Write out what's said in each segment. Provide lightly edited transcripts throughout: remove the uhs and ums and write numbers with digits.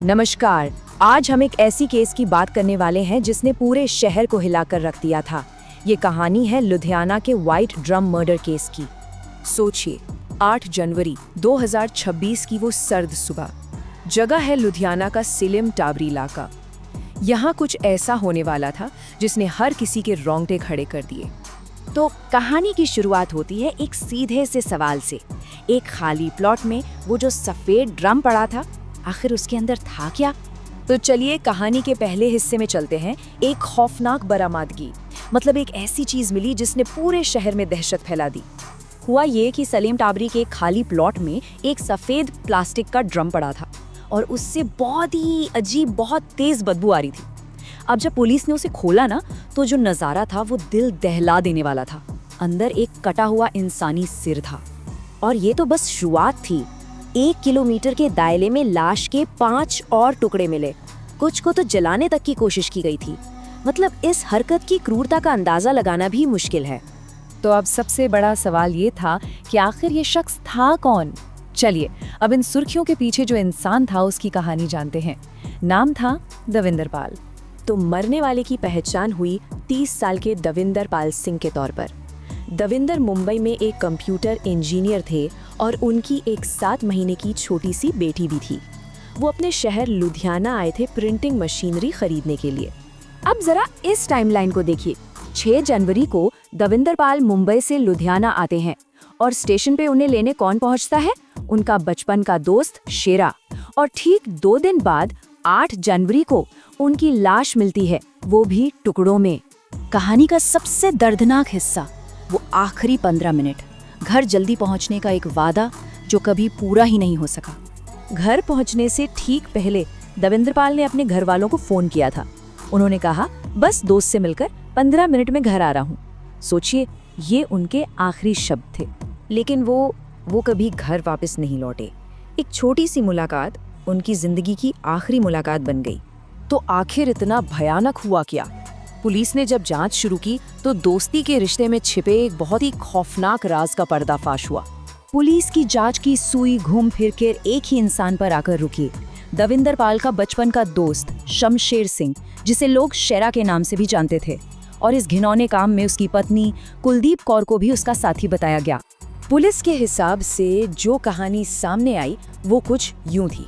नमस्कार। आज हम एक ऐसी केस की बात करने वाले हैं जिसने पूरे शहर को हिलाकर रख दिया था। ये कहानी है लुधियाना के व्हाइट ड्रम मर्डर केस की। सोचिए, 8 जनवरी 2026 की वो सर्द सुबह। जगह है लुधियाना का सिलिम टाबरी इलाका। यहाँ कुछ ऐसा होने वाला था जिसने हर किसी के रोंगटे खड़े कर दिए। तो कहानी की शुरुआत होती है एक सीधे से सवाल से। एक खाली प्लॉट में वो जो सफेद ड्रम पड़ा था, आखिर उसके अंदर था क्या? तो चलिए कहानी के पहले हिस्से में चलते हैं। एक खौफनाक बरामदगी, मतलब एक ऐसी चीज मिली जिसने पूरे शहर में दहशत फैला दी। हुआ ये कि सलीम टाबरी के खाली प्लॉट में एक सफेद प्लास्टिक का ड्रम पड़ा था और उससे बहुत ही अजीब, बहुत तेज बदबू आ रही थी। अब जब पुलिस ने उसे खोला ना, तो जो नज़ारा था वो दिल दहला देने वाला था। अंदर एक कटा हुआ इंसानी सिर था। और ये तो बस शुरुआत थी। 1 किलोमीटर के दायरे में लाश के 5 और टुकड़े मिले। कुछ को तो जलाने तक की कोशिश की गई थी। मतलब इस हरकत की क्रूरता का अंदाजा लगाना भी मुश्किल है। तो अब सबसे बड़ा सवाल ये था कि आखिर ये शख्स था कौन। चलिए अब इन सुर्खियों के पीछे जो इंसान था उसकी कहानी जानते हैं। नाम था दविंदर पाल। तो मरने वाले की पहचान हुई 30 साल के दविंदर पाल सिंह के तौर पर। दविंदर मुंबई में एक कंप्यूटर इंजीनियर थे और उनकी एक 7 महीने की छोटी सी बेटी भी थी। वो अपने शहर लुधियाना आए थे प्रिंटिंग मशीनरी खरीदने के लिए। अब जरा इस टाइमलाइन को देखिए। 6 जनवरी को दविंदर पाल मुंबई से लुधियाना आते हैं और स्टेशन पे उन्हें लेने कौन पहुंचता है? उनका बचपन का दोस्त शेरा। और ठीक 2 दिन बाद 8 जनवरी को उनकी लाश मिलती है, वो भी टुकड़ों में। कहानी का सबसे दर्दनाक हिस्सा, वो आखिरी 15 मिनट। घर जल्दी पहुंचने का एक वादा जो कभी पूरा ही नहीं हो सका। घर पहुंचने से ठीक पहले दविंदर पाल ने अपने घर वालों को फोन किया था। उन्होंने कहा, बस दोस्त से मिलकर 15 मिनट में घर आ रहा हूँ। सोचिए, ये उनके आखिरी शब्द थे। लेकिन वो कभी घर वापस नहीं लौटे। एक छोटी सी मुलाकात उनकी जिंदगी की आखिरी मुलाकात बन गई। तो आखिर इतना भयानक हुआ क्या? पुलिस ने जब जांच शुरू की तो दोस्ती के रिश्ते में छिपे एक बहुत ही खौफनाक राज का पर्दाफाश हुआ। पुलिस की जांच की सुई घूम फिर कर एक ही इंसान पर आकर रुकी। दविंदर पाल का बचपन का दोस्त शमशेर सिंह, जिसे लोग शेरा के नाम से भी जानते थे। और इस घिनौने काम में उसकी पत्नी कुलदीप कौर को भी उसका साथी बताया गया। पुलिस के हिसाब से जो कहानी सामने आई वो कुछ यूं थी।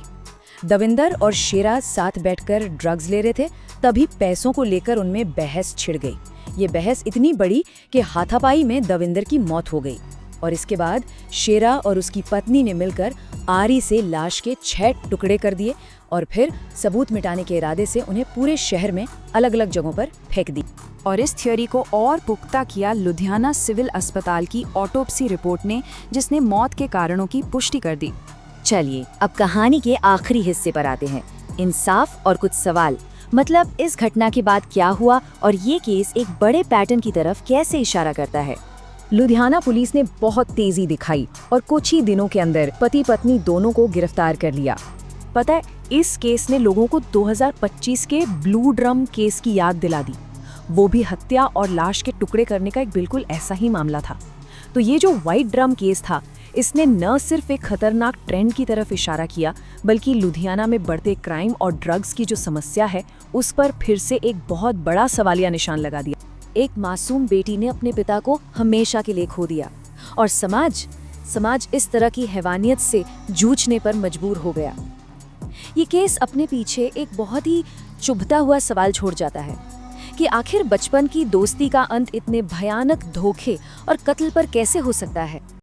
दविंदर और शेरा साथ बैठकर ड्रग्स ले रहे थे, तभी पैसों को लेकर उनमें बहस छिड़ गई। ये बहस इतनी बड़ी कि हाथापाई में दविंदर की मौत हो गई। और इसके बाद शेरा और उसकी पत्नी ने मिलकर आरी से लाश के 6 टुकड़े कर दिए और फिर सबूत मिटाने के इरादे से उन्हें पूरे शहर में अलग अलग जगहों पर फेंक दी। और इस थ्योरी को और पुख्ता किया लुधियाना सिविल अस्पताल की ऑटोप्सी रिपोर्ट ने, जिसने मौत के कारणों की पुष्टि कर दी। चलिए अब कहानी के आखिरी हिस्से पर आते हैं। इंसाफ और कुछ सवाल। मतलब इस घटना के बाद क्या हुआ और ये केस एक बड़े पैटर्न की तरफ कैसे इशारा करता है। लुधियाना पुलिस ने बहुत तेजी दिखाई और कुछ ही दिनों के अंदर पति पत्नी दोनों को गिरफ्तार कर लिया। पता है, इस केस ने लोगों को 2025 के ब्लू ड्रम केस की याद दिला दी। वो भी हत्या और लाश के टुकड़े करने का एक बिल्कुल ऐसा ही मामला था। तो ये जो व्हाइट ड्रम केस था, इसने न सिर्फ एक खतरनाक ट्रेंड की तरफ इशारा किया, बल्कि लुधियाना में बढ़ते क्राइम और ड्रग्स की जो समस्या है उस पर फिर से एक बहुत बड़ा सवालिया निशान लगा दिया। एक मासूम बेटी ने अपने पिता को हमेशा के लिए खो दिया और समाज इस तरह की हैवानियत से जूझने पर मजबूर हो गया। ये केस अपने पीछे एक बहुत ही चुभता हुआ सवाल छोड़ जाता है कि आखिर बचपन की दोस्ती का अंत इतने भयानक धोखे और कत्ल पर कैसे हो सकता है।